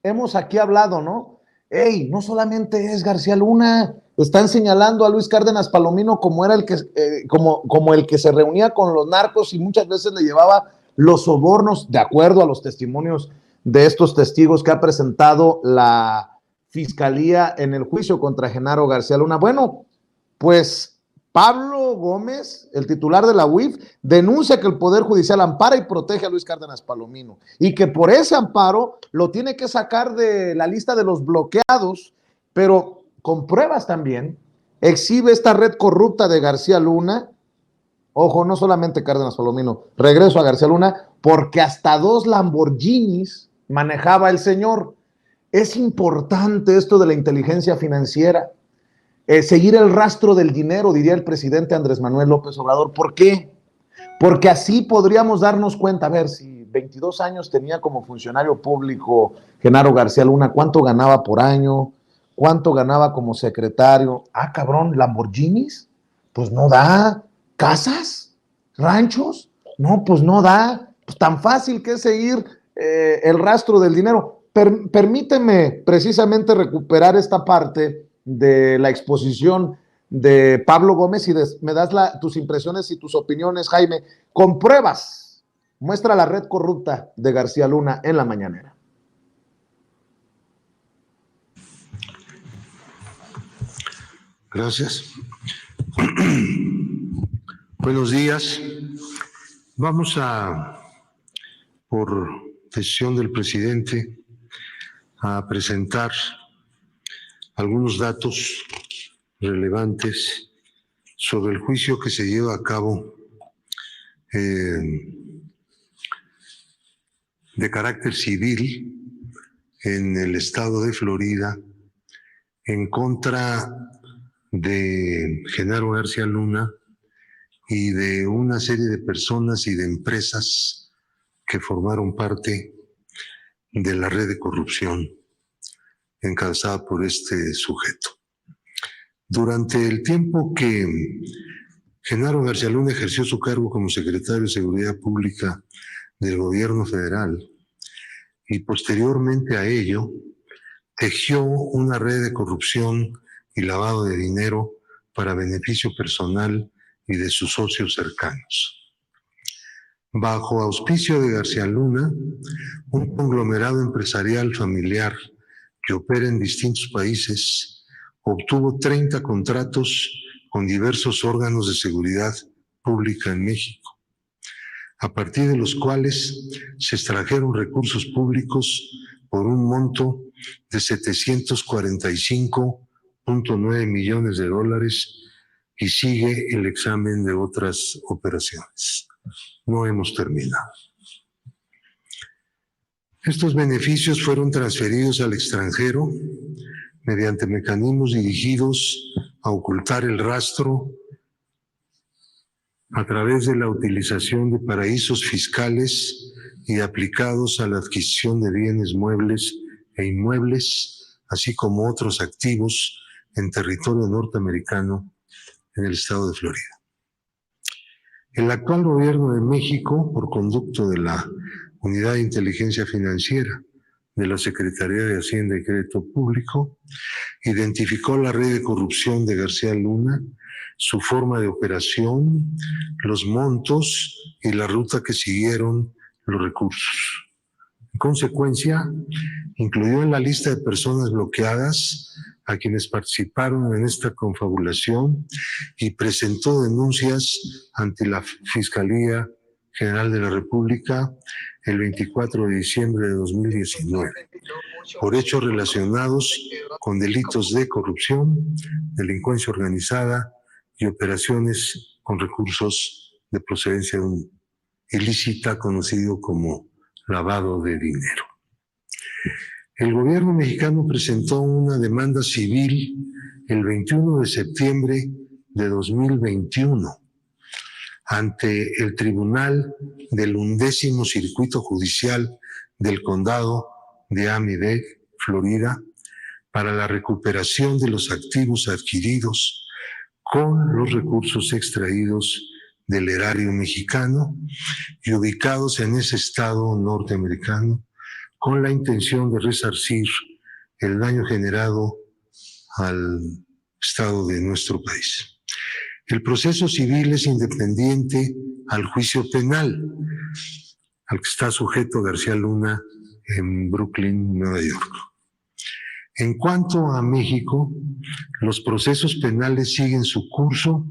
hemos aquí hablado, ¿no? Ey, no solamente es García Luna, están señalando a Luis Cárdenas Palomino como era el que, como el que se reunía con los narcos y muchas veces le llevaba los sobornos, de acuerdo a los testimonios de estos testigos que ha presentado la Fiscalía en el juicio contra Genaro García Luna. Bueno, pues Pablo Gómez, el titular de la UIF, denuncia que el Poder Judicial ampara y protege a Luis Cárdenas Palomino y que por ese amparo lo tiene que sacar de la lista de los bloqueados, pero con pruebas también. Exhibe esta red corrupta de García Luna. Ojo, no solamente Cárdenas Palomino, regreso a García Luna, porque hasta 2 Lamborghinis manejaba el señor. Es importante esto de la inteligencia financiera. Seguir el rastro del dinero, diría el presidente Andrés Manuel López Obrador. ¿Por qué? Porque así podríamos darnos cuenta, a ver, si 22 años tenía como funcionario público Genaro García Luna, ¿cuánto ganaba por año? ¿Cuánto ganaba como secretario? Ah, cabrón, Lamborghinis, pues no da. ¿Casas? ¿Ranchos? No, pues no da. Pues tan fácil que es seguir el rastro del dinero. Permíteme precisamente recuperar esta parte de la exposición de Pablo Gómez y me das tus impresiones y tus opiniones, Jaime, con pruebas. Muestra la red corrupta de García Luna en la mañanera. Gracias. Buenos días. Vamos a, por decisión del presidente, a presentar algunos datos relevantes sobre el juicio que se lleva a cabo de carácter civil en el estado de Florida en contra de Genaro García Luna y de una serie de personas y de empresas que formaron parte de la red de corrupción encabezada por este sujeto. Durante el tiempo que Genaro García Luna ejerció su cargo como secretario de Seguridad Pública del gobierno federal y posteriormente a ello tejió una red de corrupción y lavado de dinero para beneficio personal y de sus socios cercanos. Bajo auspicio de García Luna, un conglomerado empresarial familiar que opera en distintos países obtuvo 30 contratos con diversos órganos de seguridad pública en México, a partir de los cuales se extrajeron recursos públicos por un monto de $745.9 millones y sigue el examen de otras operaciones. No hemos terminado. Estos beneficios fueron transferidos al extranjero mediante mecanismos dirigidos a ocultar el rastro a través de la utilización de paraísos fiscales y aplicados a la adquisición de bienes muebles e inmuebles, así como otros activos en territorio norteamericano en el estado de Florida. El actual gobierno de México, por conducto de la Unidad de Inteligencia Financiera de la Secretaría de Hacienda y Crédito Público, identificó la red de corrupción de García Luna, su forma de operación, los montos y la ruta que siguieron los recursos. En consecuencia, incluyó en la lista de personas bloqueadas a quienes participaron en esta confabulación y presentó denuncias ante la Fiscalía General de la República el 24 de diciembre de 2019 por hechos relacionados con delitos de corrupción, delincuencia organizada y operaciones con recursos de procedencia ilícita conocido como lavado de dinero. El gobierno mexicano presentó una demanda civil el 21 de septiembre de 2021 ante el Tribunal del 11º Circuito Judicial del Condado de Miami-Dade, Florida, para la recuperación de los activos adquiridos con los recursos extraídos del erario mexicano y ubicados en ese estado norteamericano con la intención de resarcir el daño generado al Estado de nuestro país. El proceso civil es independiente al juicio penal, al que está sujeto García Luna en Brooklyn, Nueva York. En cuanto a México, los procesos penales siguen su curso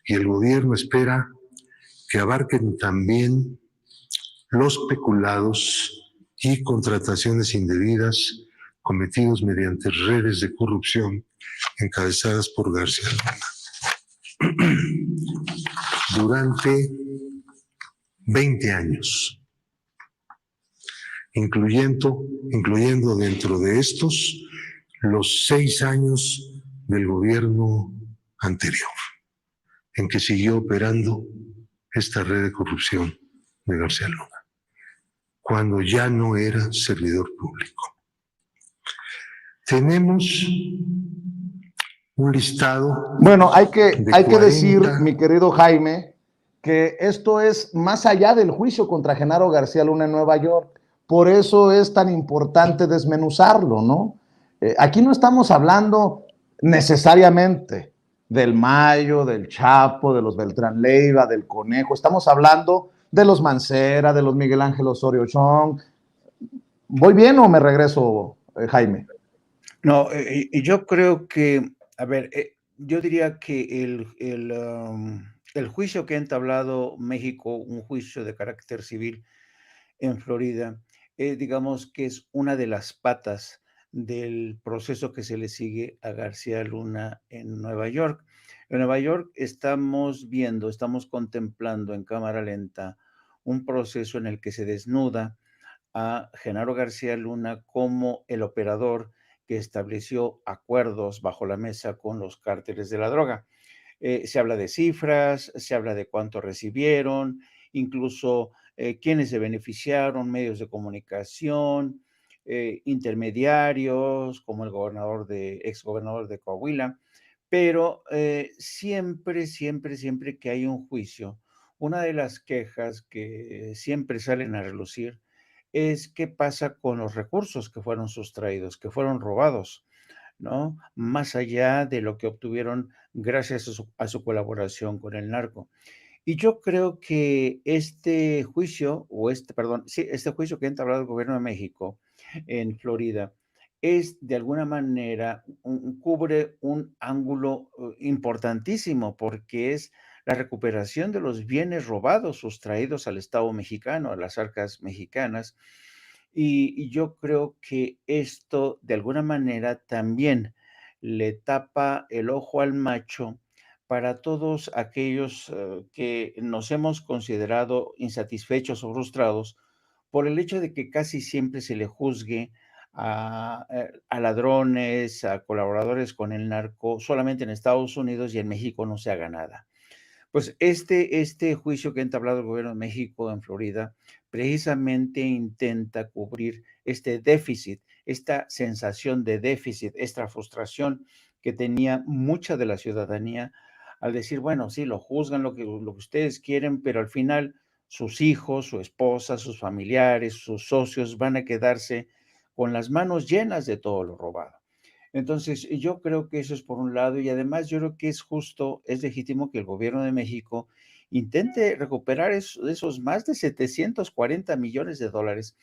y el gobierno espera que abarquen también los peculados y contrataciones indebidas cometidos mediante redes de corrupción encabezadas por García Luna. Durante 20 años, incluyendo dentro de estos los 6 años del gobierno anterior, en que siguió operando esta red de corrupción de García Luna, cuando ya no era servidor público. Tenemos un listado. Bueno, hay que decir, mi querido Jaime, que esto es más allá del juicio contra Genaro García Luna en Nueva York. Por eso es tan importante desmenuzarlo, ¿no? Aquí no estamos hablando necesariamente del Mayo, del Chapo, de los Beltrán Leiva, del Conejo. Estamos hablando de los Mancera, de los Miguel Ángel Osorio Chong. ¿Voy bien o me regreso, Jaime? No, yo creo que, a ver, yo diría que el juicio que ha entablado México, un juicio de carácter civil en Florida, digamos que es una de las patas del proceso que se le sigue a García Luna en Nueva York. En Nueva York estamos contemplando en cámara lenta un proceso en el que se desnuda a Genaro García Luna como el operador que estableció acuerdos bajo la mesa con los cárteles de la droga. Se habla de cifras, se habla de cuánto recibieron, incluso quiénes se beneficiaron, medios de comunicación, intermediarios, como el exgobernador de Coahuila, pero siempre que hay un juicio, una de las quejas que siempre salen a relucir es qué pasa con los recursos que fueron sustraídos, que fueron robados, ¿no? Más allá de lo que obtuvieron gracias a su colaboración con el narco. Y yo creo que este juicio, este juicio que ha entablado el gobierno de México en Florida, es de alguna manera, cubre un ángulo importantísimo, porque es la recuperación de los bienes robados, sustraídos al Estado mexicano, a las arcas mexicanas. Y yo creo que esto, de alguna manera, también le tapa el ojo al macho para todos aquellos que nos hemos considerado insatisfechos o frustrados por el hecho de que casi siempre se le juzgue a ladrones, a colaboradores con el narco, solamente en Estados Unidos y en México no se haga nada. Pues este juicio que ha entablado el gobierno de México en Florida precisamente intenta cubrir este déficit, esta sensación de déficit, esta frustración que tenía mucha de la ciudadanía al decir, bueno, sí, lo juzgan lo que ustedes quieren, pero al final sus hijos, su esposa, sus familiares, sus socios van a quedarse con las manos llenas de todo lo robado. Entonces, yo creo que eso es por un lado, y además yo creo que es justo, es legítimo que el gobierno de México intente recuperar esos más de 740 millones de dólares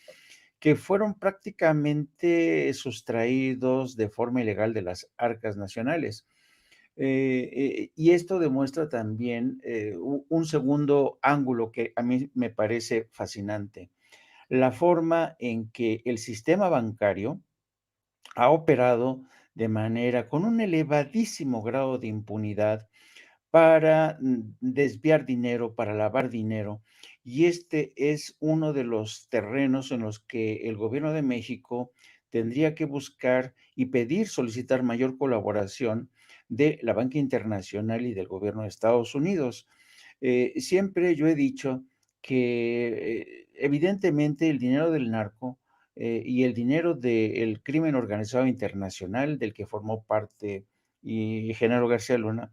que fueron prácticamente sustraídos de forma ilegal de las arcas nacionales. Y esto demuestra también un segundo ángulo que a mí me parece fascinante, la forma en que el sistema bancario ha operado de manera con un elevadísimo grado de impunidad para desviar dinero, para lavar dinero. Y este es uno de los terrenos en los que el gobierno de México tendría que buscar y pedir, solicitar mayor colaboración de la banca internacional y del gobierno de Estados Unidos. Siempre yo he dicho que evidentemente el dinero del narco y el dinero del crimen organizado internacional del que formó parte y Genaro García Luna,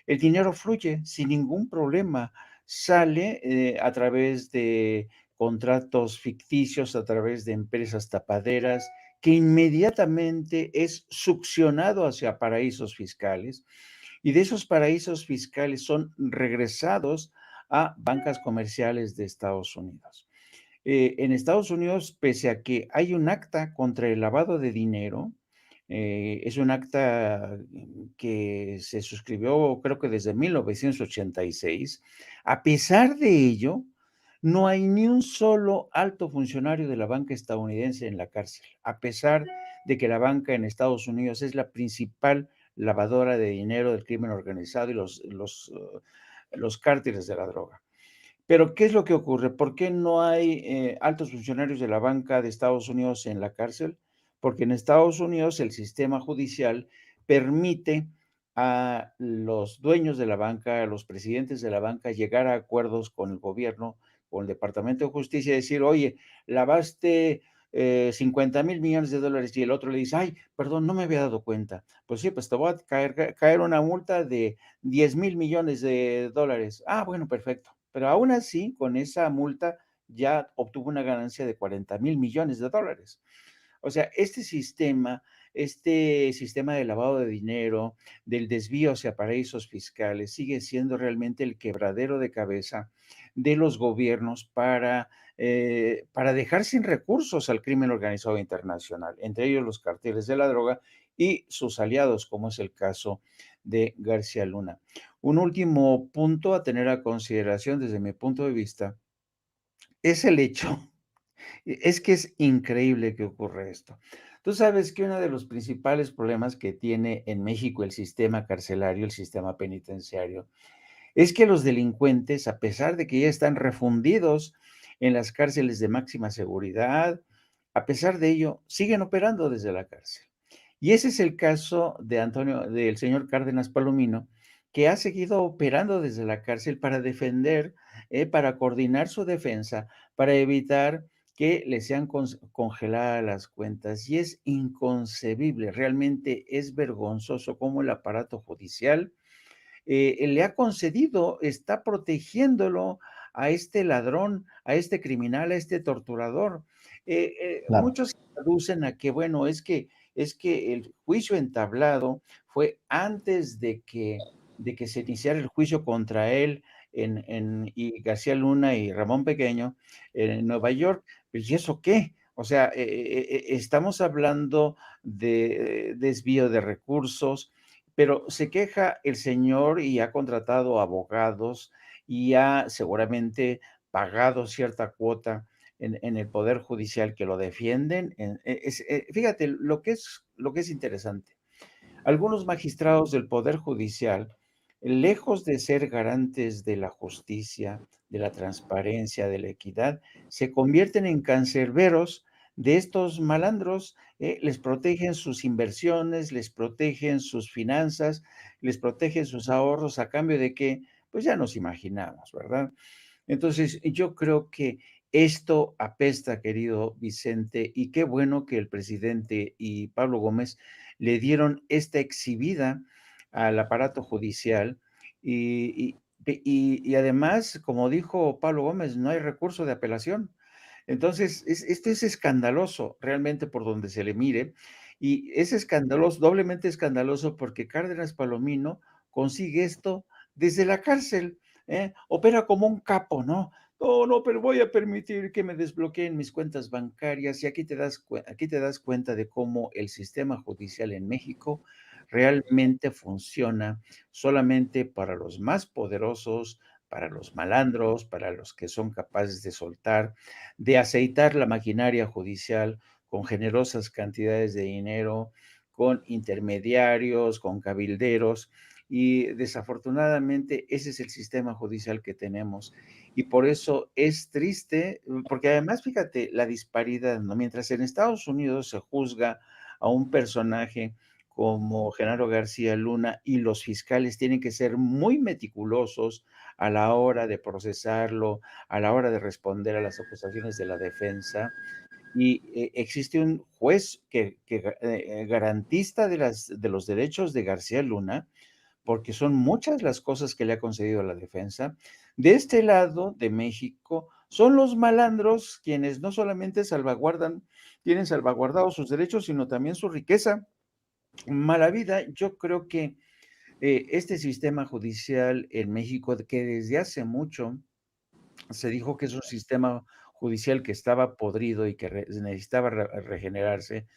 el dinero fluye sin ningún problema, sale a través de contratos ficticios a través de empresas tapaderas, que inmediatamente es succionado hacia paraísos fiscales y de esos paraísos fiscales son regresados a bancas comerciales de Estados Unidos. En Estados Unidos, pese a que hay un acta contra el lavado de dinero, es un acta que se suscribió creo que desde 1986, a pesar de ello, no hay ni un solo alto funcionario de la banca estadounidense en la cárcel, a pesar de que la banca en Estados Unidos es la principal lavadora de dinero del crimen organizado y los cárteles de la droga. Pero, ¿qué es lo que ocurre? ¿Por qué no hay altos funcionarios de la banca de Estados Unidos en la cárcel? Porque en Estados Unidos el sistema judicial permite a los dueños de la banca, a los presidentes de la banca, llegar a acuerdos con el gobierno, con el Departamento de Justicia, y decir, oye, lavaste 50,000 millones de dólares, y el otro le dice, ay, perdón, no me había dado cuenta. Pues sí, pues te voy a caer una multa de 10,000 millones de dólares. Ah, bueno, perfecto. Pero aún así, con esa multa ya obtuvo una ganancia de 40,000 millones de dólares. O sea, este sistema de lavado de dinero, del desvío hacia paraísos fiscales, sigue siendo realmente el quebradero de cabeza de los gobiernos para dejar sin recursos al crimen organizado internacional, entre ellos los carteles de la droga y sus aliados, como es el caso de García Luna. Un último punto a tener a consideración desde mi punto de vista es el hecho, es que es increíble que ocurra esto. Tú sabes que uno de los principales problemas que tiene en México el sistema carcelario, el sistema penitenciario, es que los delincuentes, a pesar de que ya están refundidos en las cárceles de máxima seguridad, a pesar de ello, siguen operando desde la cárcel. Y ese es el caso de del señor Cárdenas Palomino, que ha seguido operando desde la cárcel para defender, para coordinar su defensa, para evitar que le sean congeladas las cuentas. Y es inconcebible, realmente es vergonzoso cómo el aparato judicial le ha concedido, está protegiéndolo a este ladrón, a este criminal, a este torturador. Claro. Muchos aducen a que, bueno, es que el juicio entablado fue antes de que se iniciara el juicio contra él y García Luna y Ramón Pequeño en Nueva York. Pues, ¿y eso qué? O sea, estamos hablando de desvío de recursos, pero se queja el señor y ha contratado abogados y ha seguramente pagado cierta cuota en el Poder Judicial que lo defienden. Fíjate lo que es interesante. Algunos magistrados del Poder Judicial, lejos de ser garantes de la justicia, de la transparencia, de la equidad, se convierten en cancerberos de estos malandros, les protegen sus inversiones, les protegen sus finanzas, les protegen sus ahorros a cambio de que, pues ya nos imaginamos, ¿verdad? Entonces, yo creo que esto apesta, querido Vicente, y qué bueno que el presidente y Pablo Gómez le dieron esta exhibida al aparato judicial y además, como dijo Pablo Gómez, no hay recurso de apelación. Entonces, esto es escandaloso realmente por donde se le mire, y es escandaloso, doblemente escandaloso porque Cárdenas Palomino consigue esto desde la cárcel. Opera como un capo, ¿no? No, no, pero voy a permitir que me desbloqueen mis cuentas bancarias y aquí te das cuenta de cómo el sistema judicial en México realmente funciona solamente para los más poderosos, para los malandros, para los que son capaces de soltar, de aceitar la maquinaria judicial con generosas cantidades de dinero, con intermediarios, con cabilderos, y desafortunadamente ese es el sistema judicial que tenemos. Y por eso es triste, porque además, fíjate, la disparidad, ¿no? Mientras en Estados Unidos se juzga a un personaje como Genaro García Luna y los fiscales tienen que ser muy meticulosos a la hora de procesarlo, a la hora de responder a las acusaciones de la defensa, y existe un juez que garantista de los derechos de García Luna, porque son muchas las cosas que le ha concedido la defensa. De este lado de México, Son los malandros quienes no solamente tienen salvaguardados sus derechos, sino también su riqueza. Mala vida, yo creo que este sistema judicial en México, que desde hace mucho se dijo que es un sistema judicial que estaba podrido y que necesitaba regenerarse.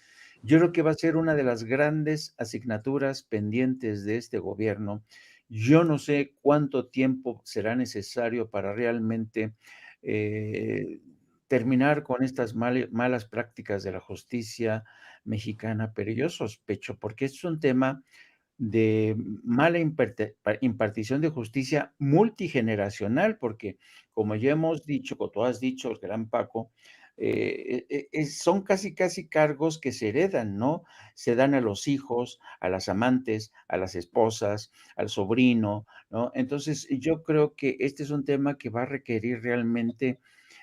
Yo creo que va a ser una de las grandes asignaturas pendientes de este gobierno. Yo no sé cuánto tiempo será necesario para realmente eh, terminar con estas malas prácticas de la justicia mexicana, pero yo sospecho, porque es un tema de mala impartición de justicia multigeneracional, porque como ya hemos dicho, como tú has dicho, el gran Paco, son casi, casi cargos que se heredan, ¿no? Se dan a los hijos, a las amantes, a las esposas, al sobrino, ¿no? Entonces, yo creo que este es un tema que va a requerir realmente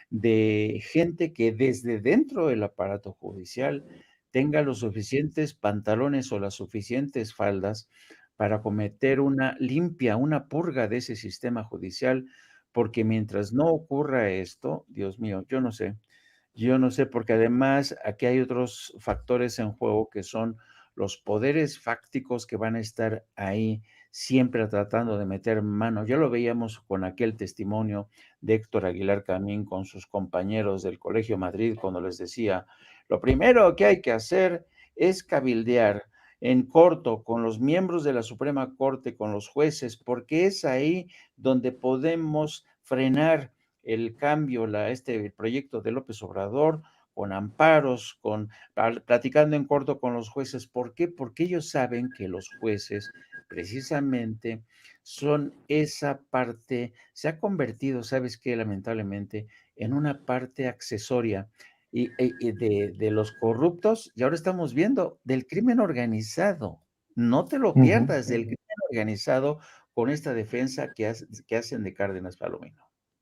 de gente que desde dentro del aparato judicial tenga los suficientes pantalones o las suficientes faldas para cometer una limpia, una purga de ese sistema judicial, porque mientras no ocurra esto, Dios mío, yo no sé, porque además aquí hay otros factores en juego que son los poderes fácticos que van a estar ahí siempre tratando de meter mano. Ya lo veíamos con aquel testimonio de Héctor Aguilar Camín con sus compañeros del Colegio Madrid cuando les decía, lo primero que hay que hacer es cabildear en corto con los miembros de la Suprema Corte, con los jueces, porque es ahí donde podemos frenar el cambio, el proyecto de López Obrador, con amparos, platicando en corto con los jueces. ¿Por qué? Porque ellos saben que los jueces precisamente son esa parte, se ha convertido, ¿sabes qué? Lamentablemente, en una parte accesoria y de los corruptos, y ahora estamos viendo del crimen organizado. No te lo Ujú. pierdas, del crimen organizado con esta defensa que hacen de Cárdenas Palomino.